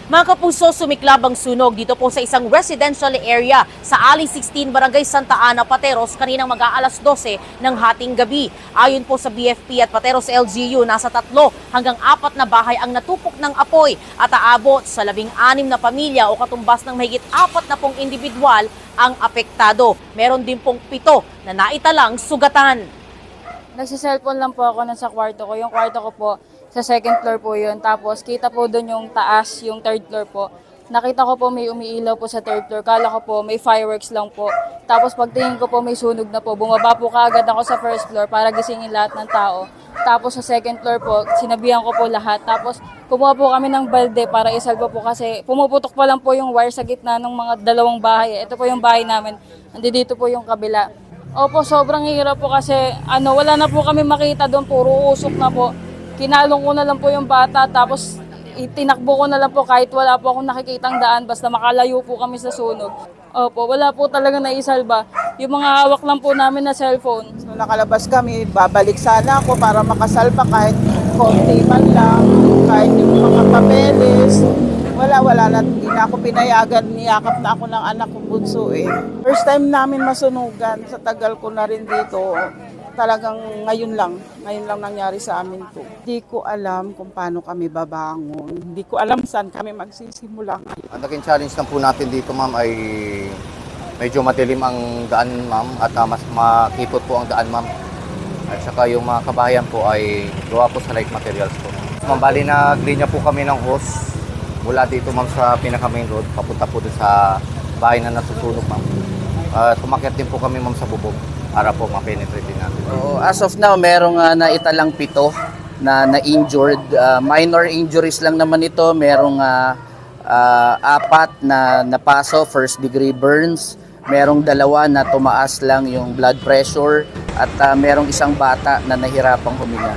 Mga kapuso, sumiklab ang sunog dito po sa isang residential area sa Ali 16, Barangay Santa Ana, Pateros, kaninang mag-aalas 12 ng hating gabi. Ayon po sa BFP at Pateros LGU, nasa 3 hanggang 4 na bahay ang natupok ng apoy at aabot sa 16 na pamilya o katumbas ng mahigit 40 individual ang apektado. Meron din pong 7 na naitalang sugatan. Nagsiselfone lang po ako nasa kwarto ko. Yung kwarto ko po, sa second floor po yun. Tapos kita po doon yung taas, yung third floor po. Nakita ko po may umiilaw po sa third floor. Kala ko po may fireworks lang po. Tapos pagtingin ko po may sunog na po. Bumaba po kaagad ako sa first floor para gisingin lahat ng tao. Tapos sa second floor po, sinabihan ko po lahat. Tapos kumuha po kami ng balde para isalba po kasi pumuputok pa lang po yung wire sa gitna ng mga dalawang bahay. Ito po yung bahay namin. Dito po yung kabila. Opo, sobrang hirap po kasi wala na po kami makita doon, puro usok na po. Kinalong ko na lang po yung bata, tapos itinakbo ko na lang po kahit wala po akong nakikitang daan, basta makalayo po kami sa sunog. Opo, wala po talaga naisalba. Yung mga hawak lang po namin na cellphone. So, nakalabas kami, babalik sana ako para makasalba kahit konti man lang, kahit yung mga papeles. Wala na, hindi na ako pinayagan, niyakap na ako ng anak kong bunso eh. First time namin masunugan, sa tagal ko na rin dito, talagang ngayon lang nangyari sa amin to. Hindi ko alam kung paano kami babangon, hindi ko alam saan kami magsisimula. Ang naging challenge lang po natin dito, ma'am, ay medyo madilim ang daan, ma'am, at mas makipot po ang daan, ma'am. At saka yung mga kabahayan po ay gawa po sa light materials po. Ma'am, bali naglinya po kami ng hose mula dito, ma'am, sa pinaka-main road, papunta po doon sa bahay na nasusunog, ma'am. Tumakyat din po kami, ma'am, sa bubong para po ma-penetrate din natin. So, as of now, merong naitalang 7 na-injured. Minor injuries lang naman ito. Merong 4 na napaso, first degree burns. Merong 2 na tumaas lang yung blood pressure. At merong isang bata na nahirapang huminga.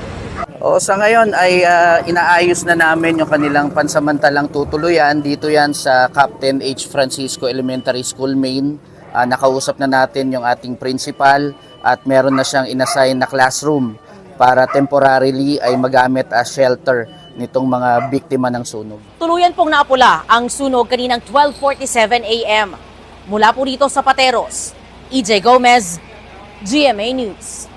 Sa ngayon ay inaayos na namin yung kanilang pansamantalang tutuluyan. Dito yan sa Captain H. Francisco Elementary School, Maine. Nakausap na natin yung ating principal at meron na siyang inassign na classroom para temporarily ay magamit as shelter nitong mga biktima ng sunog. Tuluyan pong naapula ang sunog kaninang 12:47 a.m. Mula po dito sa Pateros, EJ Gomez, GMA News.